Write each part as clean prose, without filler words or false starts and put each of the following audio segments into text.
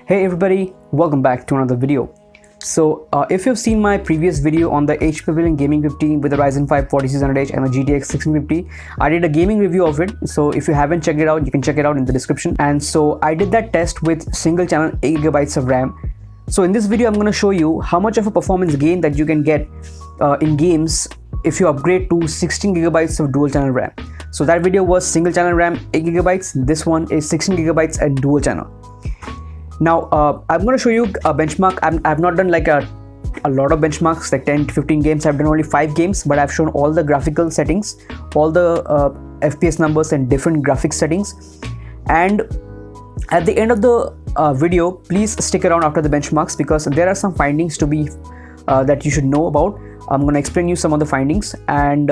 Hey everybody, welcome back to another video. So if you've seen my previous video on the HP Pavilion Gaming 15 with the Ryzen 5 4600H and the GTX 1650, I did a gaming review of it. So if you haven't checked it out, you can check it out in the description. And so I did that test with single channel 8GB of RAM. So in this video, I'm going to show you how much of a performance gain that you can get in games if you upgrade to 16GB of dual channel RAM. So that video was single channel RAM 8GB. This one is 16GB and dual channel. Now I'm going to show you a benchmark. I've not done like a lot of benchmarks, like 10 to 15 games. I've done only 5 games, but I've shown all the graphical settings, all the FPS numbers and different graphics settings. And at the end of the video, please stick around after the benchmarks, because there are some findings to be that you should know about. I'm going to explain you some of the findings. And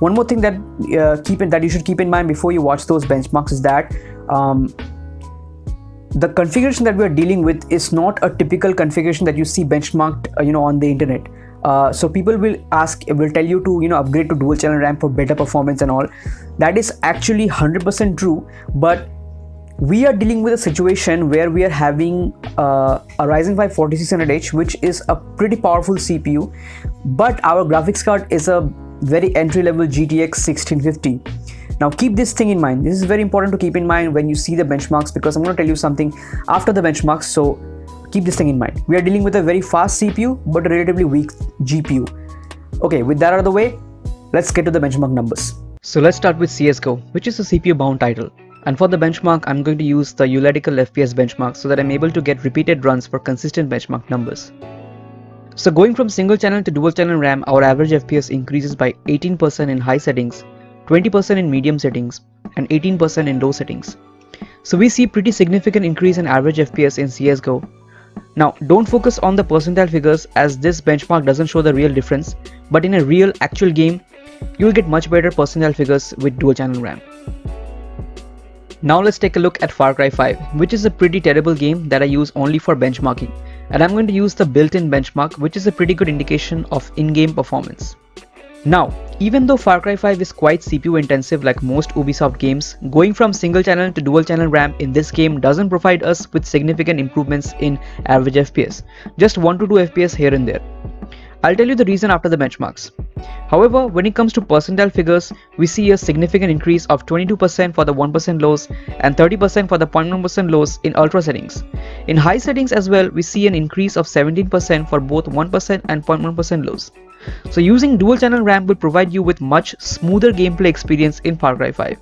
one more thing that you should keep in mind before you watch those benchmarks is that the configuration that we are dealing with is not a typical configuration that you see benchmarked on the internet. So people will tell you to upgrade to dual channel RAM for better performance and all. That is actually 100% true, but we are dealing with a situation where we are having a Ryzen 5 4600H, which is a pretty powerful CPU, but our graphics card is a very entry-level GTX 1650. Now keep this thing in mind. This is very important to keep in mind when you see the benchmarks, because I'm going to tell you something after the benchmarks. So keep this thing in mind. We are dealing with a very fast CPU but a relatively weak GPU. Okay, with that out of the way, let's get to the benchmark numbers. So let's start with CSGO, which is a CPU bound title. And for the benchmark, I'm going to use the Eulatical FPS benchmark so that I'm able to get repeated runs for consistent benchmark numbers. So going from single channel to dual channel RAM, our average FPS increases by 18% in high settings, 20% in medium settings, and 18% in low settings. So we see pretty significant increase in average FPS in CSGO. Now don't focus on the percentile figures, as this benchmark doesn't show the real difference, but in a real actual game, you'll get much better percentile figures with dual channel RAM. Now let's take a look at Far Cry 5, which is a pretty terrible game that I use only for benchmarking. And I'm going to use the built-in benchmark, which is a pretty good indication of in-game performance. Now, even though Far Cry 5 is quite CPU intensive like most Ubisoft games, going from single channel to dual channel RAM in this game doesn't provide us with significant improvements in average FPS, just 1 to 2 FPS here and there. I'll tell you the reason after the benchmarks. However, when it comes to percentile figures, we see a significant increase of 22% for the 1% lows and 30% for the 0.1% lows in ultra settings. In high settings as well, we see an increase of 17% for both 1% and 0.1% lows. So using dual channel RAM will provide you with much smoother gameplay experience in Far Cry 5.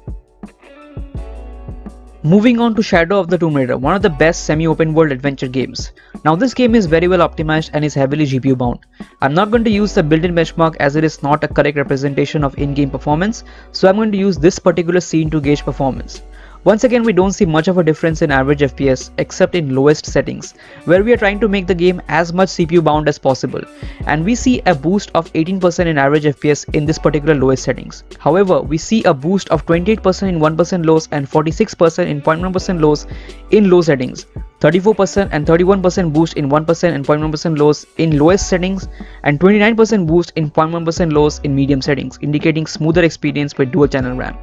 Moving on to Shadow of the Tomb Raider, one of the best semi-open world adventure games. Now this game is very well optimized and is heavily GPU bound. I'm not going to use the built-in benchmark as it is not a correct representation of in-game performance, so I'm going to use this particular scene to gauge performance. Once again, we don't see much of a difference in average FPS except in lowest settings, where we are trying to make the game as much CPU bound as possible, and we see a boost of 18% in average FPS in this particular lowest settings. However, we see a boost of 28% in 1% lows and 46% in 0.1% lows in low settings, 34% and 31% boost in 1% and 0.1% lows in lowest settings, and 29% boost in 0.1% lows in medium settings, indicating smoother experience with dual channel RAM.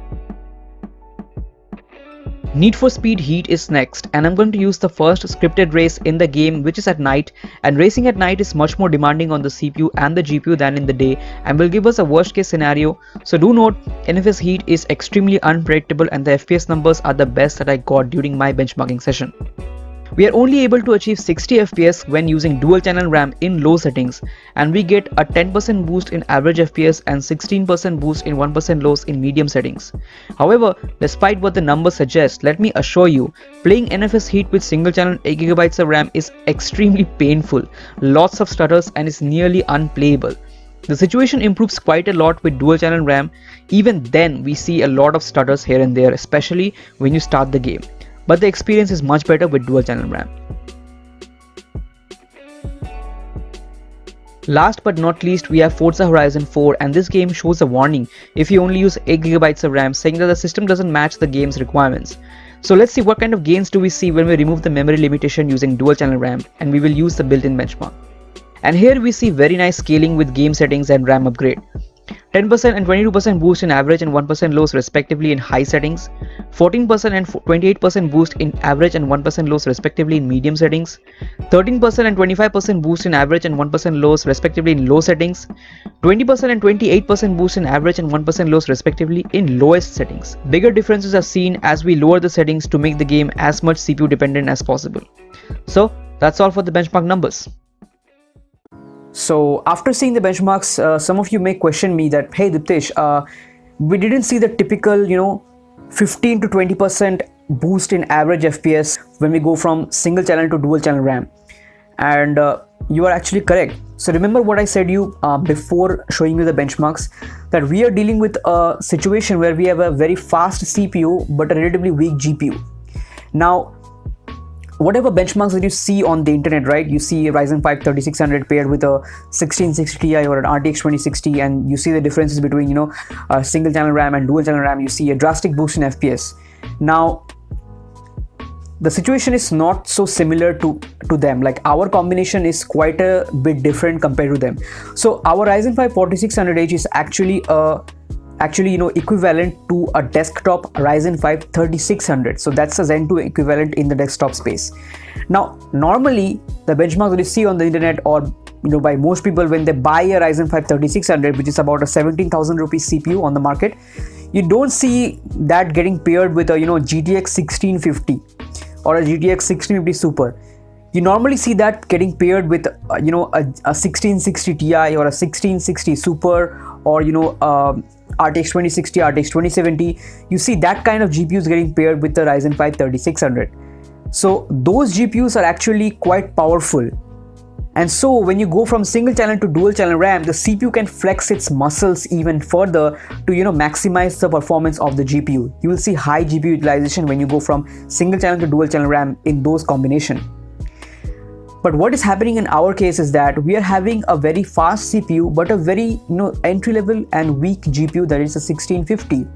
Need for Speed Heat is next, and I'm going to use the first scripted race in the game, which is at night, and racing at night is much more demanding on the CPU and the GPU than in the day and will give us a worst case scenario. So do note, NFS Heat is extremely unpredictable and the FPS numbers are the best that I got during my benchmarking session. We are only able to achieve 60 FPS when using dual channel RAM in low settings, and we get a 10% boost in average FPS and 16% boost in 1% lows in medium settings. However, despite what the numbers suggest, let me assure you, playing NFS Heat with single channel 8GB of RAM is extremely painful, lots of stutters, and is nearly unplayable. The situation improves quite a lot with dual channel RAM. Even then, we see a lot of stutters here and there, especially when you start the game. But the experience is much better with dual channel RAM. Last but not least, we have Forza Horizon 4, and this game shows a warning if you only use 8GB of RAM, saying that the system doesn't match the game's requirements. So let's see what kind of gains do we see when we remove the memory limitation using dual channel RAM, and we will use the built-in benchmark. And here we see very nice scaling with game settings and RAM upgrade. 10% and 22% boost in average and 1% lows respectively in high settings, 14% and 28% boost in average and 1% lows respectively in medium settings, 13% and 25% boost in average and 1% lows respectively in low settings, 20% and 28% boost in average and 1% lows respectively in lowest settings. Bigger differences are seen as we lower the settings to make the game as much CPU dependent as possible. So that's all for the benchmark numbers. So after seeing the benchmarks, some of you may question me that, hey Diptesh, we didn't see the typical 15 to 20% boost in average FPS when we go from single channel to dual channel RAM. And you are actually correct. So remember what I said you before showing you the benchmarks, that we are dealing with a situation where we have a very fast CPU but a relatively weak GPU. Now whatever benchmarks that you see on the internet, right? You see Ryzen 5 3600 paired with a 1660 Ti or an RTX 2060, and you see the differences between single channel RAM and dual channel RAM. You see a drastic boost in FPS. Now the situation is not so similar to them. Like our combination is quite a bit different compared to them. So our Ryzen 5 4600H is actually equivalent to a desktop Ryzen 5 3600. So that's a Zen 2 equivalent in the desktop space. Now normally the benchmark that you see on the internet, or by most people when they buy a Ryzen 5 3600, which is about a 17,000 rupees CPU on the market, you don't see that getting paired with a GTX 1650 or a GTX 1650 Super. You normally see that getting paired with a 1660 Ti or a 1660 Super, or RTX 2060, RTX 2070. You see that kind of GPUs getting paired with the Ryzen 5 3600. So those GPUs are actually quite powerful. And so when you go from single channel to dual channel RAM, the CPU can flex its muscles even further to maximize the performance of the GPU. You will see high GPU utilization when you go from single channel to dual channel RAM in those combination. But what is happening in our case is that we are having a very fast CPU but a very entry level and weak GPU, that is a 1650.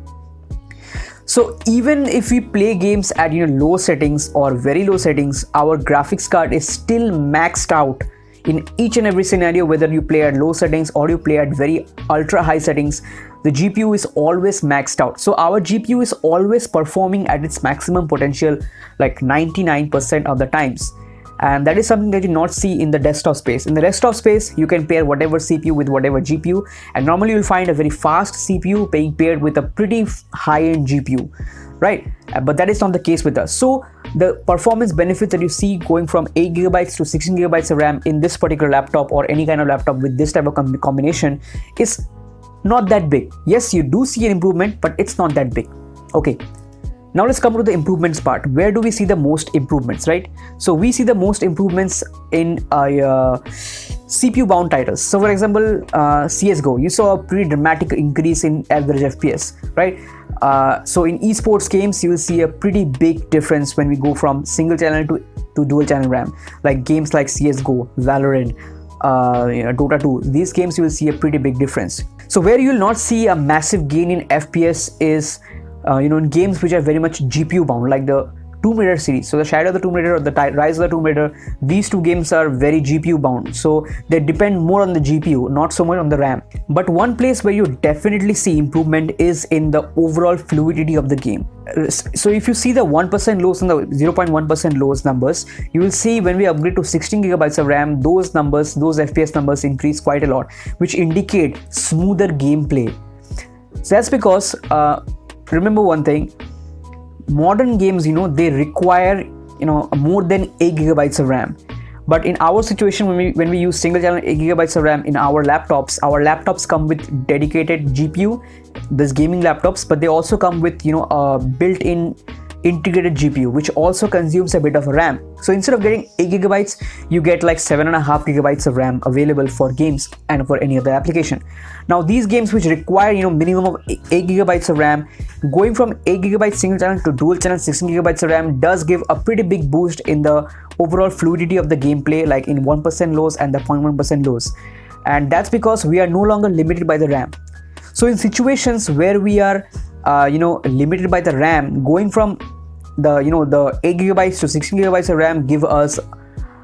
So even if we play games at low settings or very low settings, our graphics card is still maxed out in each and every scenario. Whether you play at low settings or you play at very ultra high settings, the GPU is always maxed out. So our GPU is always performing at its maximum potential, like 99% of the times. And that is something that you not see in the desktop space. In the desktop space, you can pair whatever CPU with whatever GPU, and normally you'll find a very fast CPU being paired with a pretty high-end GPU, right? But that is not the case with us. So the performance benefits that you see going from 8GB to 16GB of RAM in this particular laptop, or any kind of laptop with this type of combination, is not that big. Yes, you do see an improvement, but it's not that big. Okay. Now let's come to the improvements part. Where do we see the most improvements, right? So we see the most improvements in CPU bound titles. So for example, CSGO, you saw a pretty dramatic increase in average FPS, right? So in esports games, you will see a pretty big difference when we go from single channel to dual channel RAM. Like games like CSGO, Valorant, Dota 2, these games you will see a pretty big difference. So where you will not see a massive gain in FPS is in games which are very much GPU bound, like the Tomb Raider series. So the Shadow of the Tomb Raider or the Rise of the Tomb Raider, these two games are very GPU bound. So they depend more on the GPU, not so much on the RAM. But one place where you definitely see improvement is in the overall fluidity of the game. So if you see the 1% lows and the 0.1% lows numbers, you will see when we upgrade to 16GB of RAM, those numbers, those FPS numbers increase quite a lot, which indicate smoother gameplay. So that's because remember one thing, modern games, they require more than 8GB of RAM. But in our situation, when we use single channel 8GB of RAM in our laptops come with dedicated GPU, this gaming laptops, but they also come with a built-in integrated GPU, which also consumes a bit of RAM. So instead of getting 8GB, you get like 7.5GB of RAM available for games and for any other application. Now these games which require minimum of 8GB of RAM, going from 8GB single channel to dual channel 16GB of RAM does give a pretty big boost in the overall fluidity of the gameplay, like in 1% lows and the 0.1% lows. And that's because we are no longer limited by the RAM. So in situations where we are limited by the RAM, going from the 8GB to 16GB of RAM give us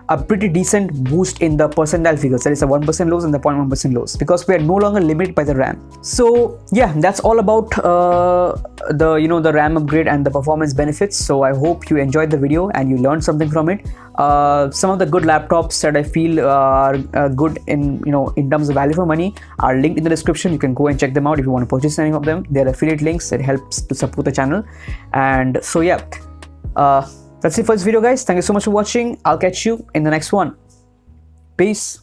a pretty decent boost in the percentile figures. That is the 1% lows and the 0.1% lows, because we are no longer limited by the RAM. So yeah, that's all about the RAM upgrade and the performance benefits. So I hope you enjoyed the video and you learned something from it. Some of the good laptops that I feel are good in terms of value for money are linked in the description. You can go and check them out if you want to purchase any of them. They're affiliate links. It helps to support the channel. And so yeah, that's it for this video, guys. Thank you so much for watching. I'll catch you in the next one. Peace.